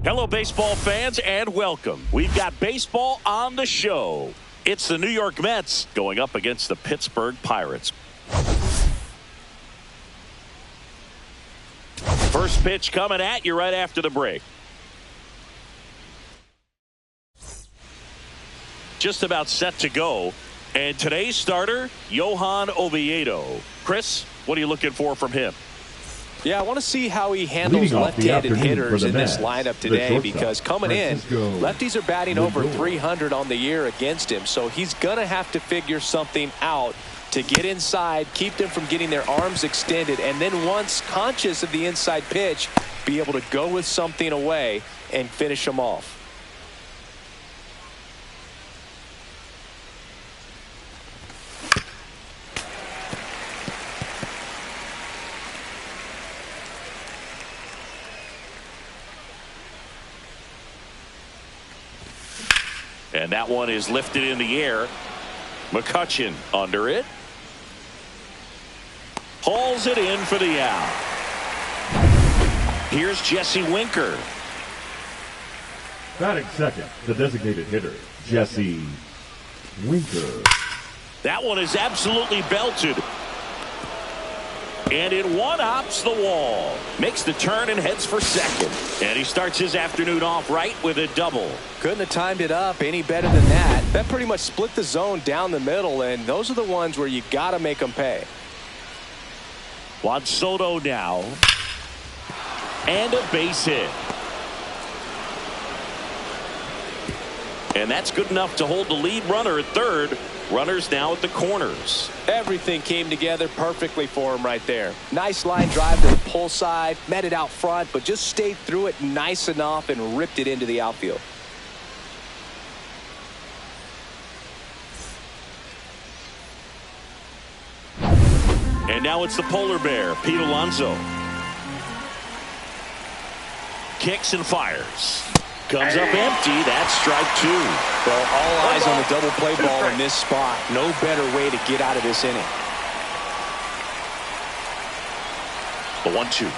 Hello, baseball fans, and welcome. We've got baseball on the show. It's the New York Mets going up against the Pittsburgh Pirates. First pitch coming at you right after the break. Just about set to go. And today's starter, Johan Oviedo. Chris, what are you looking for from him? Yeah, I want to see how he handles left-handed hitters in this lineup today because coming in, lefties are batting over 300 on the year against him. So he's going to have to figure something out to get inside, keep them from getting their arms extended, and then once conscious of the inside pitch, be able to go with something away and finish them off. And that one is lifted in the air. McCutchen under it. Hauls it in for the out. Here's Jesse Winker. Batting second, the designated hitter, Jesse Winker. That one is absolutely belted. And it one-hops the wall. Makes the turn and heads for second. And he starts his afternoon off right with a double. Couldn't have timed it up any better than that. That pretty much split the zone down the middle, and those are the ones where you got to make them pay. Juan Soto now. And a base hit. And that's good enough to hold the lead runner at third. Runners now at the corners. Everything came together perfectly for him right there. Nice line drive to the pull side, met it out front, but just stayed through it nice enough and ripped it into the outfield. And now it's the polar bear, Pete Alonso. Kicks and fires. Comes up empty. That's strike two. Well, all eyes on the double play ball in this spot. No better way to get out of this inning. The 1-2.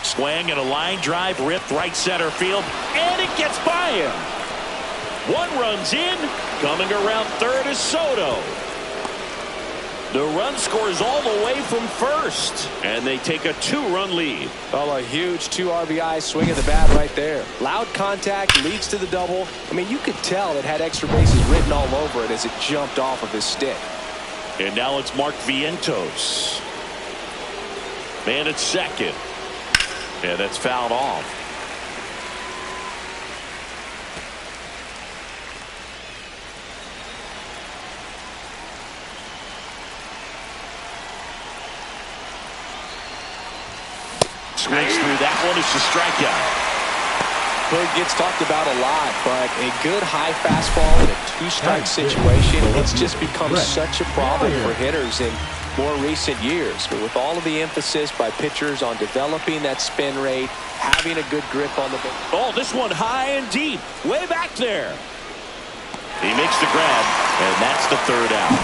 Swing and a line drive ripped right center field. And it gets by him. One runs in. Coming around third is Soto. The run scores all the way from first, and they take a 2-run lead. Well, a huge 2 RBI swing of the bat right there. Loud contact leads to the double. I mean, you could tell it had extra bases written all over it as it jumped off of his stick. And now it's Mark Vientos. Man at second. And that's fouled off. Swings through that one. It's a strikeout. Well, it gets talked about a lot, but a good high fastball in a 2-strike situation, it's just become such a problem for hitters in more recent years. But with all of the emphasis by pitchers on developing that spin rate, having a good grip on the ball. Oh, this one high and deep. Way back there. He makes the grab, and that's the third out.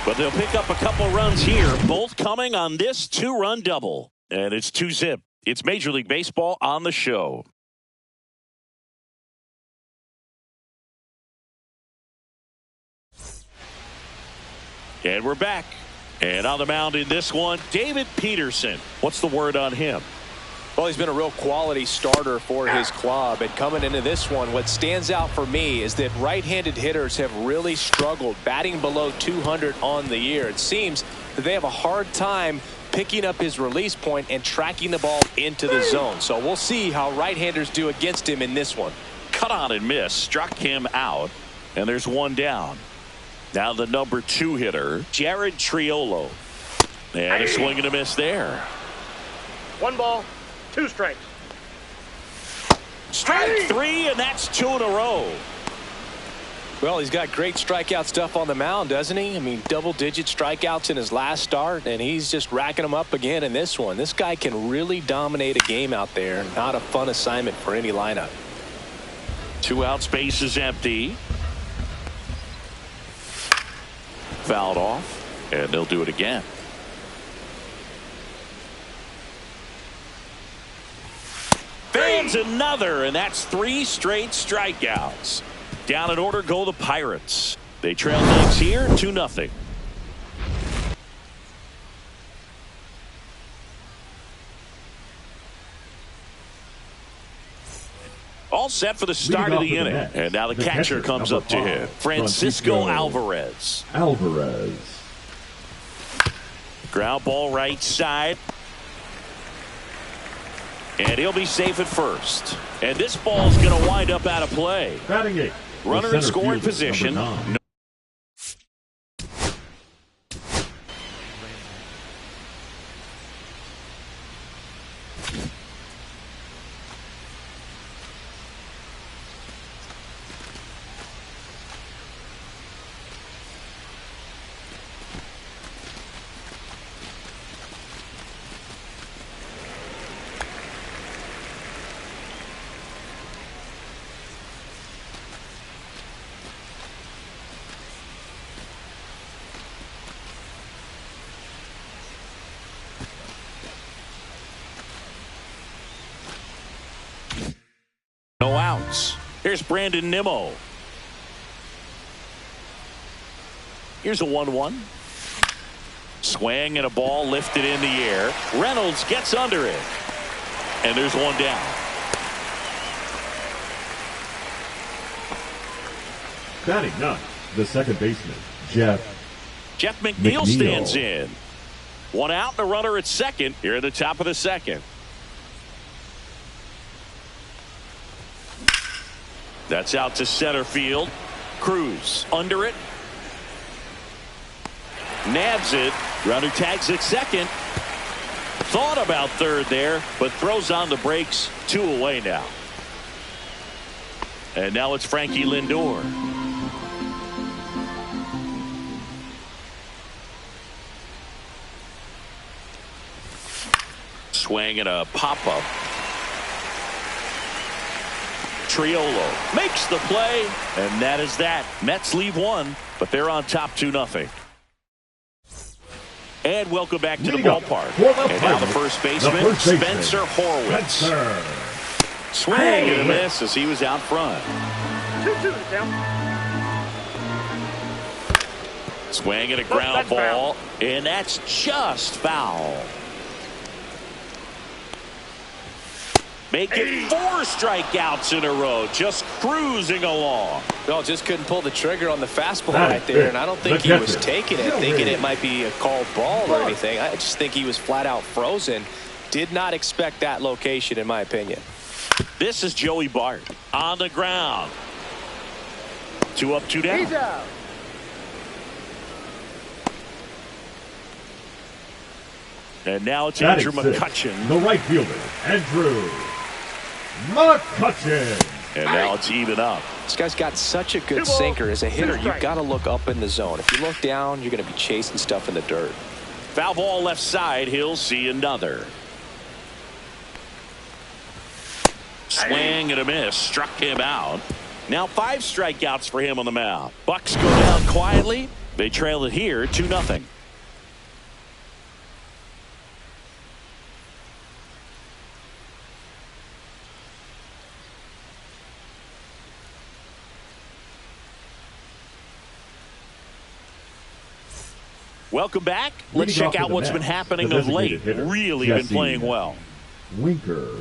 But they'll pick up a couple runs here, both coming on this 2-run double. And it's 2-zip. It's Major League Baseball on the show. And we're back. And on the mound in this one, David Peterson. What's the word on him? Well, he's been a real quality starter for his club. And coming into this one, what stands out for me is that right-handed hitters have really struggled batting below 200 on the year. It seems that they have a hard time picking up his release point and tracking the ball into the zone. So we'll see how right-handers do against him in this one. Cut on and miss. Struck him out. And there's one down. Now the number 2 hitter, Jared Triolo. And a swing and a miss there. 1 ball, 2 strikes. Strike 3, and that's 2 in a row. Well, he's got great strikeout stuff on the mound, doesn't he? I mean, double-digit strikeouts in his last start, and he's just racking them up again in this one. This guy can really dominate a game out there. Not a fun assignment for any lineup. 2 outs, base is empty. Fouled off, and they'll do it again. adds another, and that's 3 straight strikeouts. Down in order go the Pirates. They trail things here 2-0. All set for the start of the inning. And now the catcher comes up to him. Francisco Alvarez. Ground ball right side. And he'll be safe at first. And this ball's going to wind up out of play. Batting 8. Runner in scoring position. No outs. Here's Brandon Nimmo. Here's a 1-1. Swing and a ball lifted in the air. Reynolds gets under it. And there's one down. Batting 9. The second baseman, Jeff McNeil stands in. One out and a runner at second here at the top of the second. That's out to center field. Cruz under it. Nabs it. Runner tags at second. Thought about third there, but throws on the brakes. 2 away now. And now it's Frankie Lindor. Swing and a pop-up. Triolo makes the play, and that is that. Mets leave 1, but they're on top 2-0. And welcome back to the ballpark. And now the first baseman, Spencer Horwitz. Swing and a miss as he was out front. 2-2 down. Swing and a ground ball, and that's just foul. Making 4 strikeouts in a row, just cruising along. No, just couldn't pull the trigger on the fastball right there, and I don't think he was taking it, thinking it might be a called ball or anything. I just think he was flat out frozen. Did not expect that location, in my opinion. This is Joey Bart on the ground. 2 up, 2 down. He's out. And now it's Andrew McCutchen. The right fielder, Andrew McCutchen. And now it's even up. This guy's got such a good sinker. As a hitter, you've got to look up in the zone. If you look down, you're going to be chasing stuff in the dirt. Foul ball left side. He'll see another. Swing and a miss. Struck him out. Now 5 strikeouts for him on the mound. Bucks go down quietly. They trail it here 2-0. Welcome back. Let's check out what's been happening of late. Really been playing well. Winker.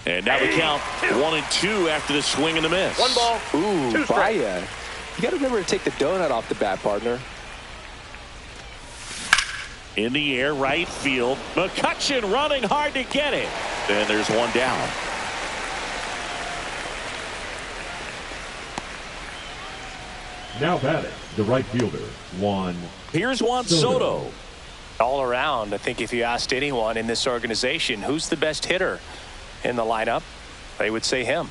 And now we count 1-2 after the swing and the miss. 1 ball. Ooh, 2 strikes. Baya. You got to remember to take the donut off the bat, partner. In the air, right field. McCutchen running hard to get it. And there's one down. Now batting, the right fielder, Juan. Here's Juan Soto. All around, I think if you asked anyone in this organization who's the best hitter in the lineup, they would say him.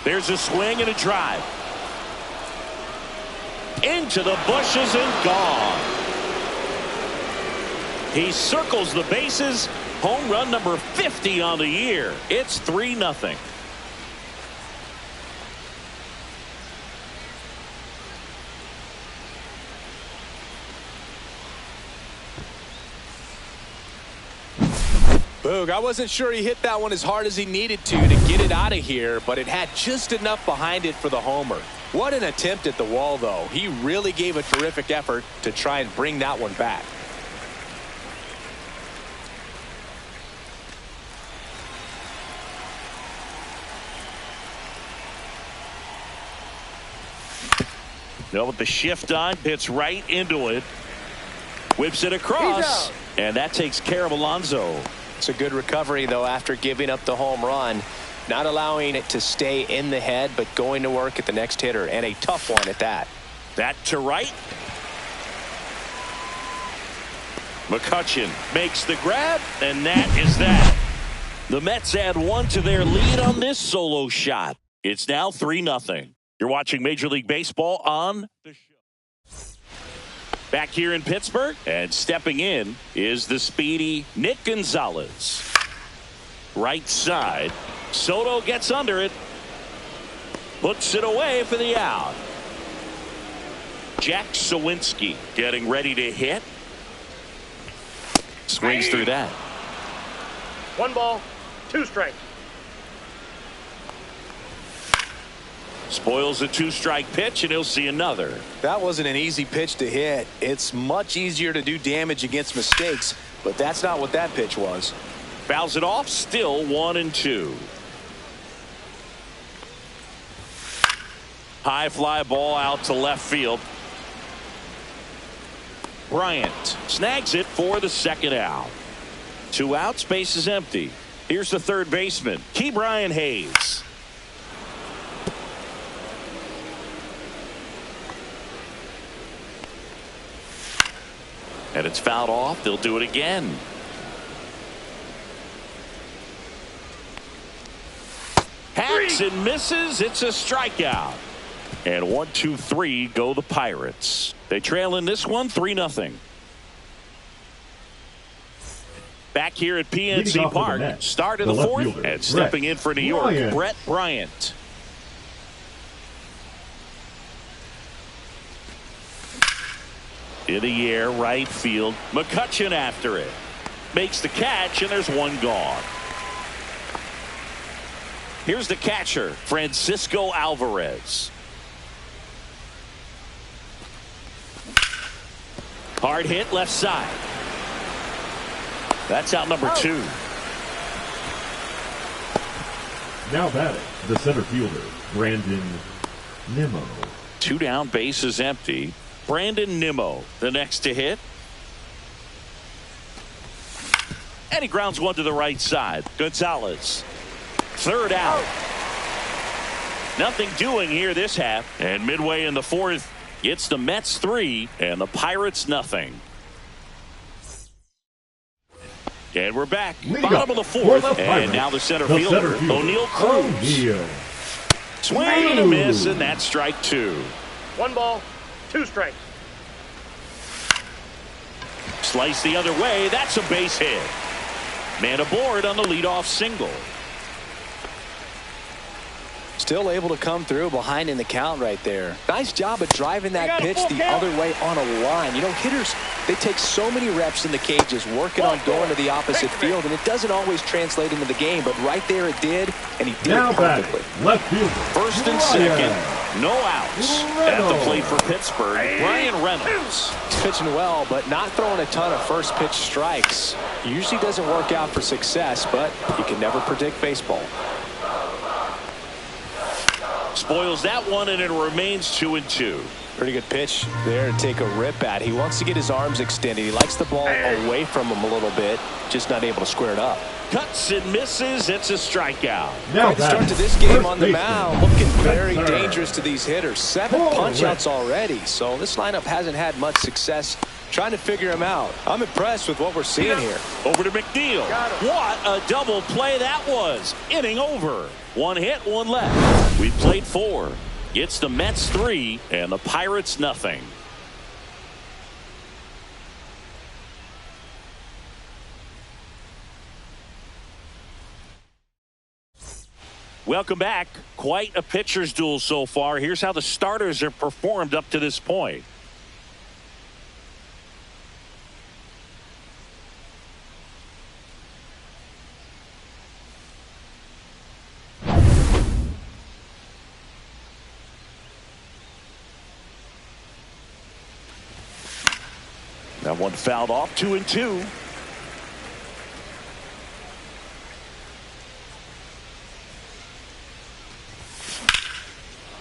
There's a swing and a drive. Into the bushes and gone. He circles the bases. Home run number 50 on the year. It's 3-0. Boog, I wasn't sure he hit that one as hard as he needed to get it out of here, but it had just enough behind it for the homer. What an attempt at the wall, though. He really gave a terrific effort to try and bring that one back. Now with the shift on, hits right into it. Whips it across, and that takes care of Alonso. It's a good recovery, though, after giving up the home run. Not allowing it to stay in the head, but going to work at the next hitter, and a tough one at that. That to right. McCutchen makes the grab, and that is that. The Mets add one to their lead on this solo shot. It's now 3-0. You're watching Major League Baseball on the show. Back here in Pittsburgh, and stepping in is the speedy Nick Gonzalez. Right side. Soto gets under it. Puts it away for the out. Jack Sawinski getting ready to hit. Swings through that. 1 ball, 2 strikes. Spoils a 2-strike pitch, and he'll see another. That wasn't an easy pitch to hit. It's much easier to do damage against mistakes, but that's not what that pitch was. Fouls it off, still 1-2. High fly ball out to left field. Bryant snags it for the second out. 2 outs, base is empty. Here's the third baseman, Ke'Bryan Hayes. And it's fouled off. They'll do it again. Hacks and misses. It's a strikeout. And 1, 2, 3 go the Pirates. They trail in this one 3-0. Back here at PNC Park. Start of the fourth. Fielder, and stepping in for New York, Brett Bryant. In the air, right field. McCutchen after it. Makes the catch, and there's one gone. Here's the catcher, Francisco Alvarez. Hard hit left side. That's out number 2. Now batting, the center fielder, Brandon Nimmo. 2 down, base is empty. Brandon Nimmo, the next to hit. And he grounds one to the right side. Gonzalez. Third out. Nothing doing here this half. And midway in the fourth, it's the Mets 3 and the Pirates nothing. And we're back. Bottom of the fourth. And now the center fielder, O'Neal Cruz. Swing and a miss, and that's strike 2. 1 ball, 2 strikes. Slice the other way. That's a base hit. Man aboard on the leadoff single. Still able to come through behind in the count right there. Nice job of driving that pitch the other way on a line. You know, hitters, they take so many reps in the cages working on going to the opposite field, and it doesn't always translate into the game, but right there it did, and he did it perfectly. Left fielder. First and second, no outs. At the plate for Pittsburgh, Brian Reynolds. He's pitching well, but not throwing a ton of first pitch strikes. Usually doesn't work out for success, but you can never predict baseball. Spoils that one, and it remains 2-2. Pretty good pitch there to take a rip at. He wants to get his arms extended. He likes the ball away from him a little bit, just not able to square it up. Cuts and misses. It's a strikeout. Now the start to this game on the mound, looking very dangerous to these hitters. 7 punch-outs already, so this lineup hasn't had much success trying to figure him out. I'm impressed with what we're seeing here. Over to McNeil. What a double play that was. Inning over. 1 hit, 1 left. We've played 4. It's the Mets 3 and the Pirates nothing. Welcome back. Quite a pitcher's duel so far. Here's how the starters have performed up to this point. That one fouled off, 2-2.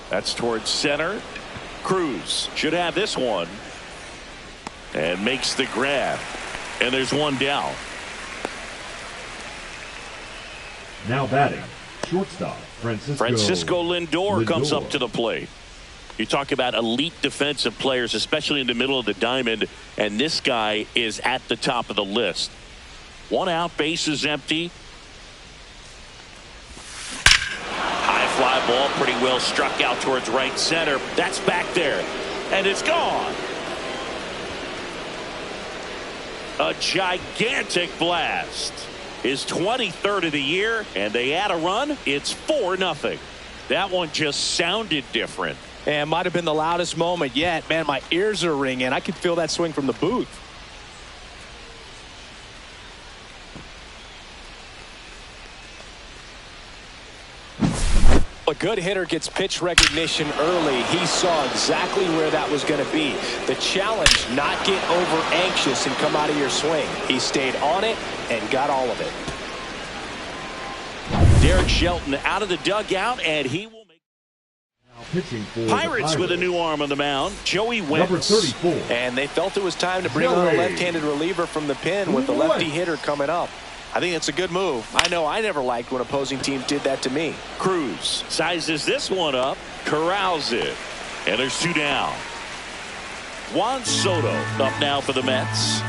That's towards center. Cruz should have this one. And makes the grab. And there's one down. Now batting, shortstop, Francisco Lindor comes up to the plate. You talk about elite defensive players, especially in the middle of the diamond, and this guy is at the top of the list. One out, base is empty. High fly ball, pretty well struck out towards right center. That's back there, and it's gone. A gigantic blast. His 23rd of the year, and they add a run. It's 4-0. That one just sounded different. And might have been the loudest moment yet. Man, my ears are ringing. I could feel that swing from the booth. A good hitter gets pitch recognition early. He saw exactly where that was going to be. The challenge, not get over anxious and come out of your swing. He stayed on it and got all of it. Derek Shelton out of the dugout, and he will make Pirates with a new arm on the mound. Joey Wentz. Number 34. And they felt it was time to bring on a left-handed reliever from the pen with the lefty hitter coming up. I think it's a good move. I know I never liked when opposing teams did that to me. Cruz sizes this one up, corrals it, and there's two down. Juan Soto up now for the Mets.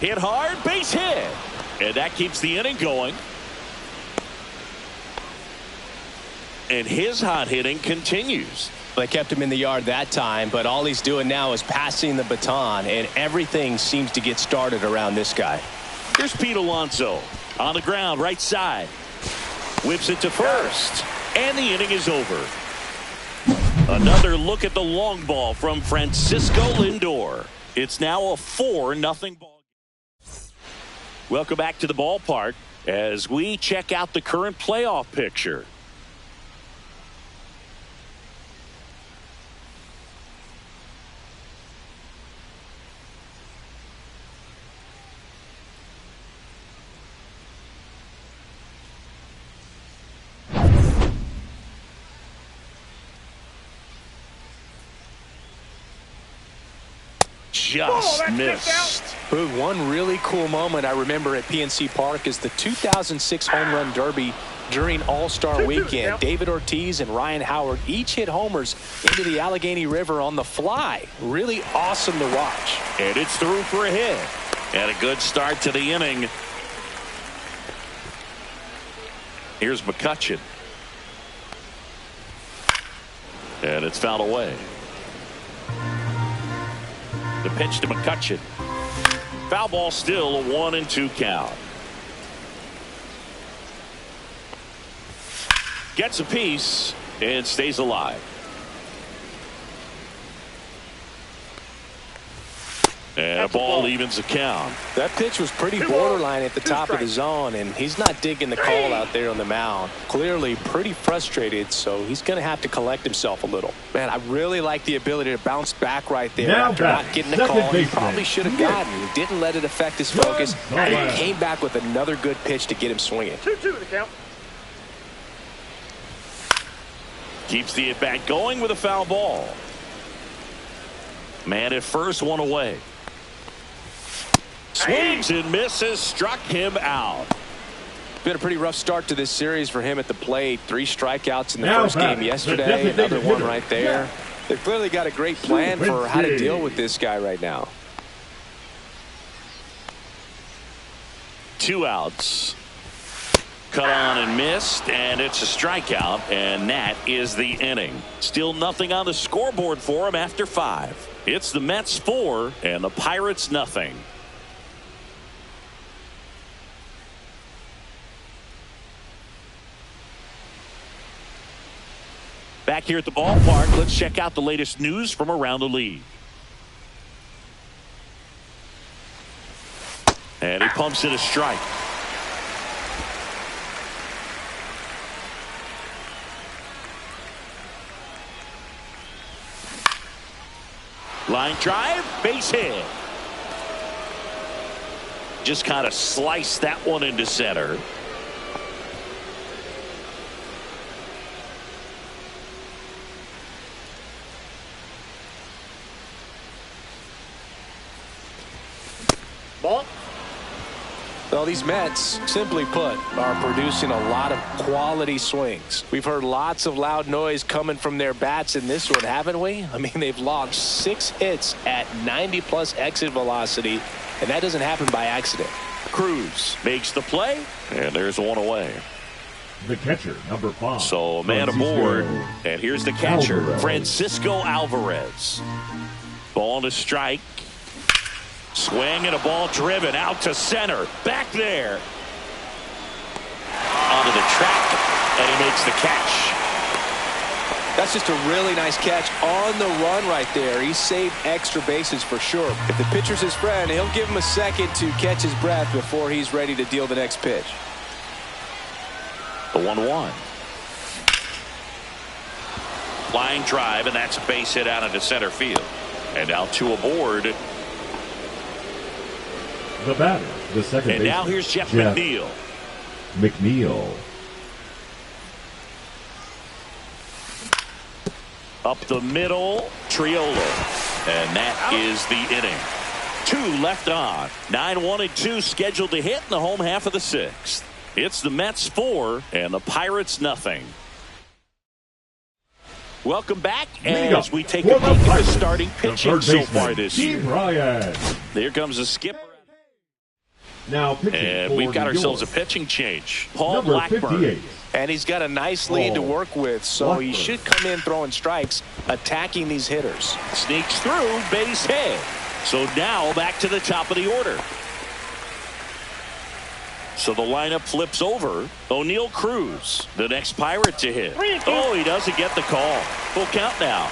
Hit hard, base hit, and that keeps the inning going. And his hot hitting continues. They kept him in the yard that time, but all he's doing now is passing the baton, and everything seems to get started around this guy. Here's Pete Alonso on the ground, right side. Whips it to first, and the inning is over. Another look at the long ball from Francisco Lindor. It's now a 4-0 ball. Welcome back to the ballpark as we check out the current playoff picture. Just missed. One really cool moment I remember at PNC Park is the 2006 Home Run Derby during All-Star Weekend. David Ortiz and Ryan Howard each hit homers into the Allegheny River on the fly. Really awesome to watch. And it's through for a hit. And a good start to the inning. Here's McCutchen. And it's fouled away. The pitch to McCutchen. Foul ball, still a 1-2 count. Gets a piece and stays alive. And a ball evens the count. That pitch was pretty borderline at the top of the zone, and he's not digging the call out there on the mound. Clearly pretty frustrated, so he's going to have to collect himself a little. Man, I really like the ability to bounce back right there after not getting the call he probably should have gotten. He didn't let it affect his focus, and he came back with another good pitch to get him swinging. 2-2 the count. Keeps the at-bat going with a foul ball. Man at first, one away. Swings and misses, struck him out. Been a pretty rough start to this series for him at the plate. 3 strikeouts in the first game yesterday. Another one right there. They've clearly got a great plan for how to deal with this guy right now. 2 outs. cut on and missed, and it's a strikeout, and that is the inning. Still nothing on the scoreboard for him after 5. It's the Mets 4 and the Pirates nothing. Back here at the ballpark, let's check out the latest news from around the league. And he pumps in a strike. Line drive, base hit. Just kind of sliced that one into center. Ball. Well, these Mets, simply put, are producing a lot of quality swings. We've heard lots of loud noise coming from their bats in this one, haven't we? I mean, they've logged 6 hits at 90-plus exit velocity, and that doesn't happen by accident. Cruz makes the play, and there's one away. The catcher, number 5. So a man aboard, and here's the catcher, Francisco Alvarez. Ball to strike. Swing and a ball driven out to center. Back there. Onto the track, and he makes the catch. That's just a really nice catch on the run right there. He saved extra bases for sure. If the pitcher's his friend, he'll give him a second to catch his breath before he's ready to deal the next pitch. The 1-1. Line drive, and that's a base hit out into center field. And now 2 aboard. The batter, the second baseman. And now here's Jeff McNeil. Up the middle, Triolo. And that is the inning. 2 left on. 9-1-2 scheduled to hit in the home half of the 6th. It's the Mets 4 and the Pirates nothing. Welcome back as we take a peek at the starting pitching so far this year. There comes a skipper. Now pitching, and we've got ourselves a pitching change. Paul Blackburn. And he's got a nice lead to work with, so he should come in throwing strikes, attacking these hitters. Sneaks through, base hit. So now back to the top of the order. So the lineup flips over. O'Neal Cruz, the next Pirate to hit. Oh, he doesn't get the call. Full count now.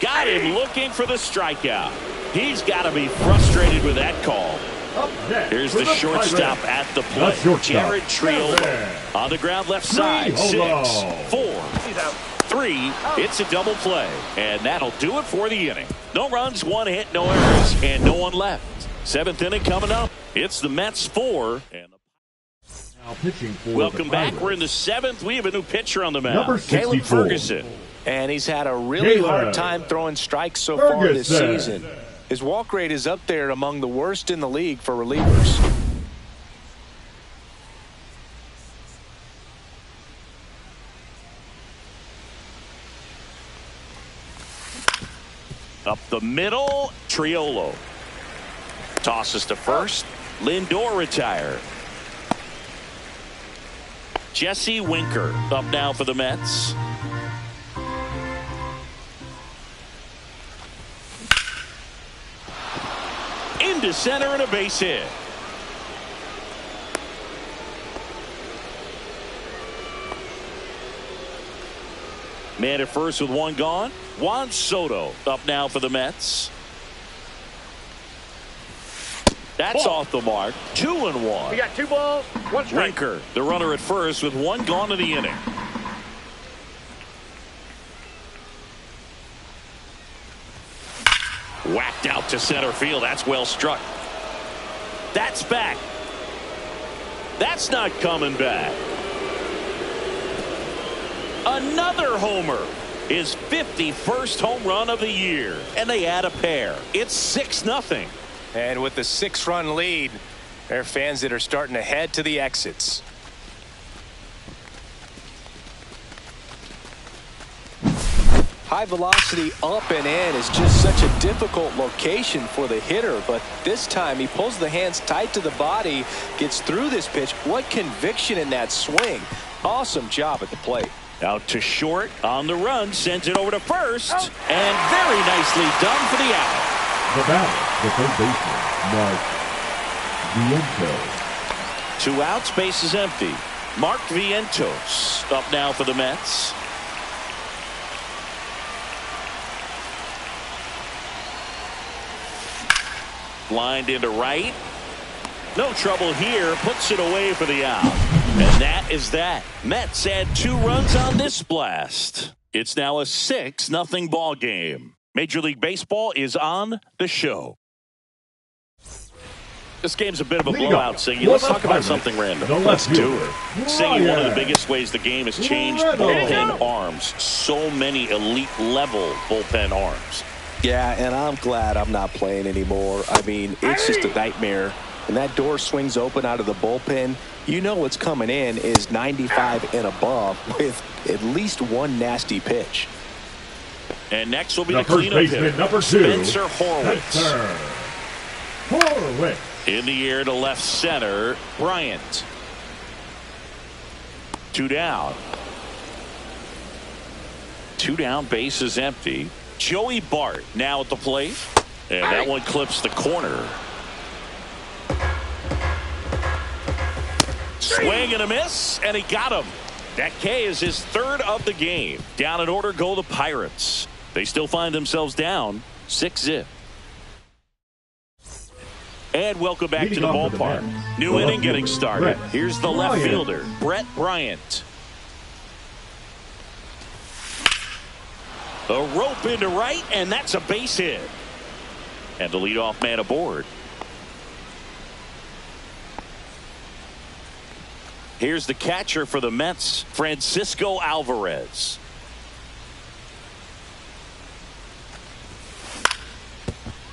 Got him looking for the strikeout. He's got to be frustrated with that call. Here's the shortstop at the plate. Jared Triolo on the ground left side. 6, 4, 3. It's a double play. And that'll do it for the inning. No runs, 1 hit, no errors, and no one left. 7th inning coming up. It's the Mets 4. And now pitching for welcome back. We're in the 7th. We have a new pitcher on the mound. Number 64. Caleb Ferguson. And he's had a really hard time throwing strikes so far this season. His walk rate is up there among the worst in the league for relievers. Up the middle, Triolo. Tosses to first. Lindor retired. Jesse Winker up now for the Mets. Into center and a base hit. Man at first with 1 gone. Juan Soto up now for the Mets. That's off the mark. 2-1. We got 2 balls, 1 strike. Winker, the runner at first with 1 gone in the inning. Whacked out to center field. That's well struck. That's back. That's not coming back. Another homer. His 51st home run of the year. And they add a pair. It's 6-0. And with the 6-run lead, there are fans that are starting to head to the exits. High velocity up and in is just such a difficult location for the hitter, but this time he pulls the hands tight to the body, gets through this pitch. What conviction in that swing. Awesome job at the plate. Out to short on the run, sends it over to first, and very nicely done for the out. The batter, the third baseman, Mark Vientos. 2 outs, base is empty. Mark Vientos up now for the Mets. Lined into right. No trouble here. Puts it away for the out. And that is that. Mets add 2 runs on this blast. It's now a 6-0 ball game. Major League Baseball is on the show. This game's a bit of a blowout, Siggy. Let's talk about something random. Let's do it. Siggy, one of the biggest ways the game has changed bullpen arms. So many elite-level bullpen arms. Yeah, and I'm glad I'm not playing anymore. I mean, it's just a nightmare. When that door swings open out of the bullpen, you know what's coming in is 95 and above with at least one nasty pitch. And next will be the cleanup hitter, number 2, Spencer Horwitz. Horwitz. In the air to left center, Bryant. 2 down. 2 down, base is empty. Joey Bart now at the plate. And that one clips the corner. Swing and a miss, and he got him. That K is his 3rd of the game. Down in order go the Pirates. They still find themselves down 6-0. And welcome back to the ballpark. New inning getting started. Here's the left fielder, Brett Bryant. A rope into right, and that's a base hit. And the leadoff man aboard. Here's the catcher for the Mets, Francisco Alvarez.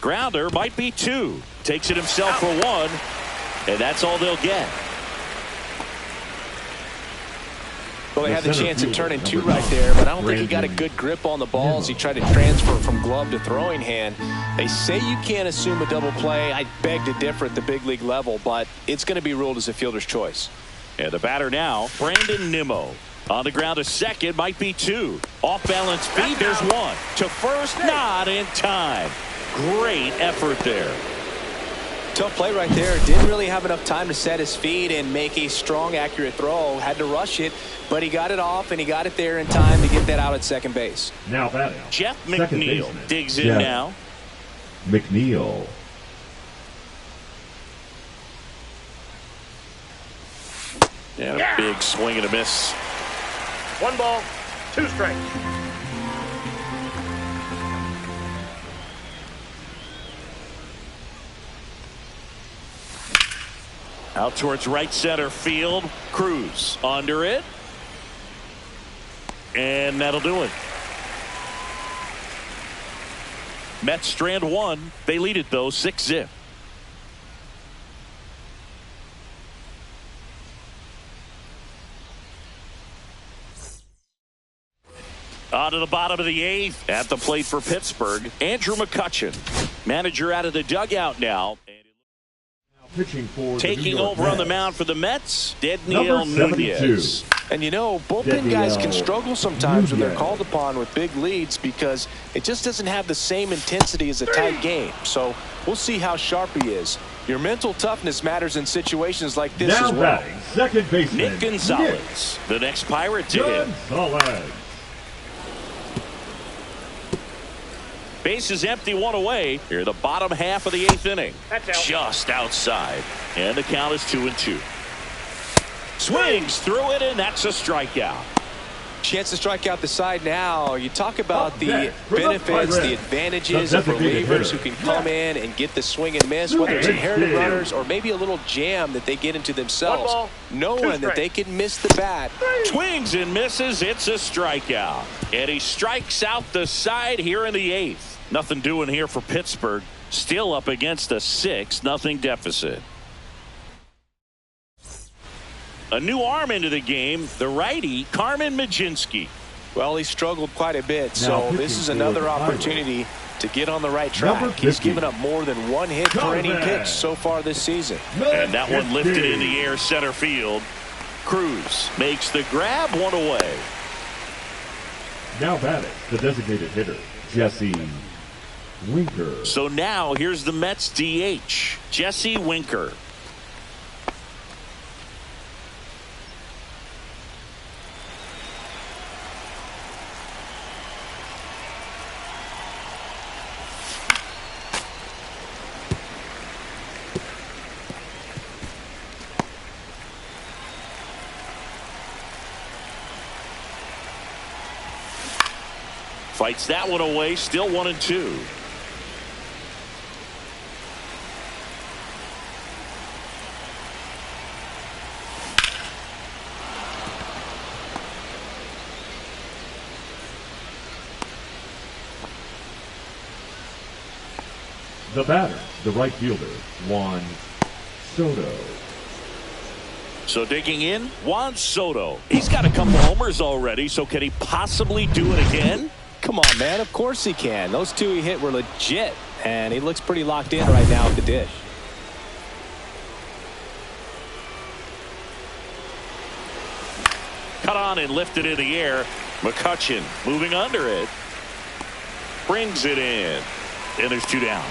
Grounder might be 2. Takes it himself for 1. And that's all they'll get. Well, they had the chance to turn in 2 right there, but I don't think he got a good grip on the ball as he tried to transfer from glove to throwing hand. They say you can't assume a double play. I beg to differ at the big league level, but it's going to be ruled as a fielder's choice. And the batter now, Brandon Nimmo. On the ground to second, might be 2. Off balance feed, there's 1. To first, not in time. Great effort there. Tough play right there. Didn't really have enough time to set his feet and make a strong, accurate throw. Had to rush it, but he got it off, and he got it there in time to get that out at second base. Now batting, Jeff McNeil digs in now. McNeil. And a big swing and a miss. 1 ball, 2 strikes. Out towards right center field. Cruz under it. And that'll do it. Mets strand 1. They lead it though 6-0. On to the bottom of the 8th. At the plate for Pittsburgh, Andrew McCutchen. Manager out of the dugout now. Taking over on the mound for the Mets, Dedniel Nunez. And you know, bullpen guys can struggle sometimes when they're called upon with big leads because it just doesn't have the same intensity as a tight game. So we'll see how sharp he is. Your mental toughness matters in situations like this as well. Second baseman, Nick Gonzalez, the next Pirate to hit. Base is empty, 1 away. Here, the bottom half of the 8th inning. Just outside. And the count is 2-2. Swings through it, and that's a strikeout. Chance to strike out the side now. You talk about the benefits, the advantages of relievers who can come in and get the swing and miss, whether it's inherited runners or maybe a little jam that they get into themselves, knowing that they can miss the bat. Swings and misses. It's a strikeout. And he strikes out the side here in the 8th. Nothing doing here for Pittsburgh. Still up against a 6-0 deficit. A new arm into the game, the righty, Carmen Mlodzinski. Well, he struggled quite a bit, so this is another opportunity to get on the right track. He's given up more than one hit per inning pitch so far this season. And that one lifted in the air center field. Cruz makes the grab, one away. Now batting, the designated hitter, Jesse Winker. So now here's the Mets DH, Jesse Winker. Fights that one away, still 1-2. The batter, the right fielder, Juan Soto. So digging in, Juan Soto. He's got a couple homers already, so can he possibly do it again? Come on, man. Of course he can. Those two he hit were legit, and he looks pretty locked in right now at the dish. Cut on and lifted in the air. McCutchen moving under it. Brings it in. And there's 2 down.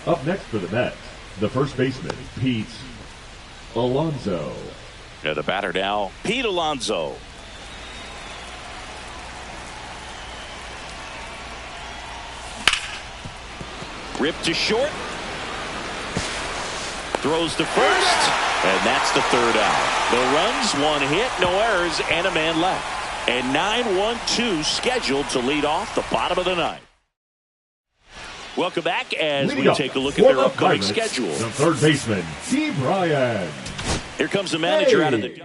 Up next for the Mets, the first baseman, Pete Alonso. Yeah, the batter now, Pete Alonso. Ripped to short. Throws to first. And that's the 3rd out. No runs, 1 hit, no errors, and a man left. And 9-1-2 scheduled to lead off the bottom of the 9th. Welcome back as we take a look at their upcoming schedule. The third baseman, T. Bryan. Here comes the manager out of the...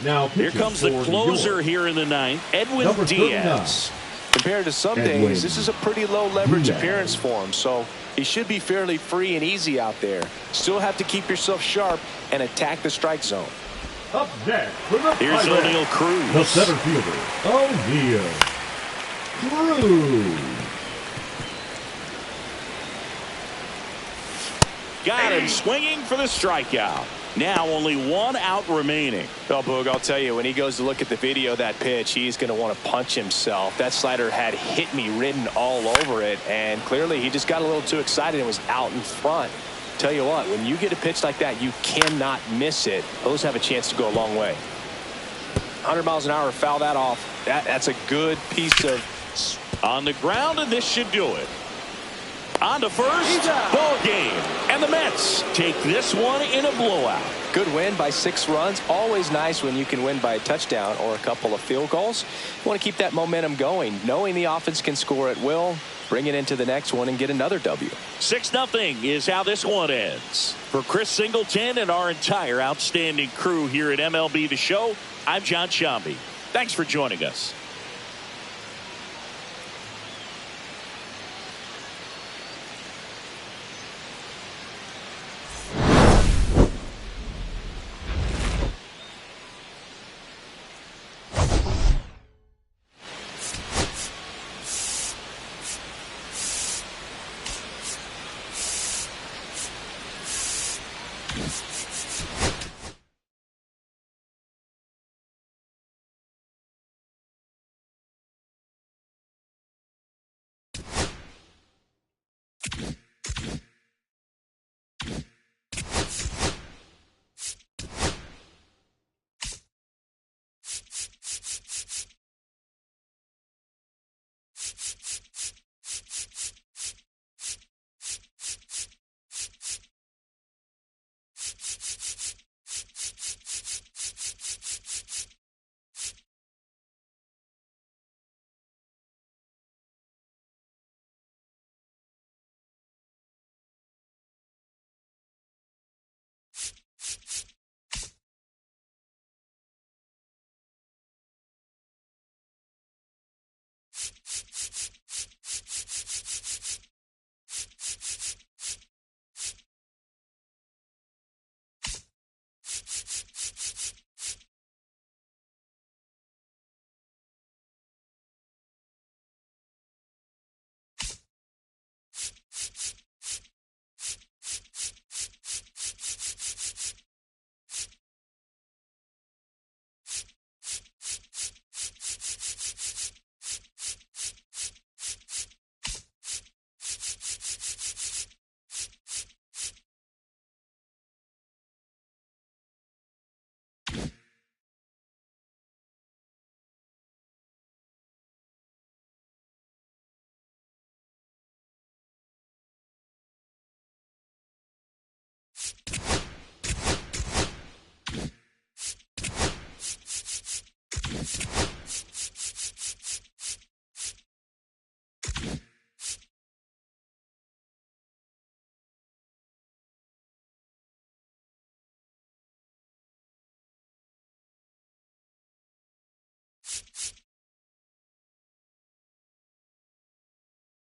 Now here comes the closer here in the 9th, Edwin Diaz. Compared to some days, this is a pretty low leverage appearance for him, so he should be fairly free and easy out there. Still have to keep yourself sharp and attack the strike zone. Up next for the here's O'Neal Cruz. The center fielder, O'Neal Cruz. Got him swinging for the strikeout. Now only 1 out remaining. Well, Boog, I'll tell you, when he goes to look at the video of that pitch, he's going to want to punch himself. That slider had hit me written all over it, and clearly he just got a little too excited and was out in front. Tell you what, when you get a pitch like that, you cannot miss it. Those have a chance to go a long way. 100 miles an hour, foul that off. That's a good piece of... On the ground, and this should do it. On to first, ball game, and the Mets take this one in a blowout. Good win by 6 runs. Always nice when you can win by a touchdown or a couple of field goals. You want to keep that momentum going, knowing the offense can score at will, bring it into the next one and get another W. 6-0 is how this one ends. For Chris Singleton and our entire outstanding crew here at MLB The Show, I'm John Shambi. Thanks for joining us.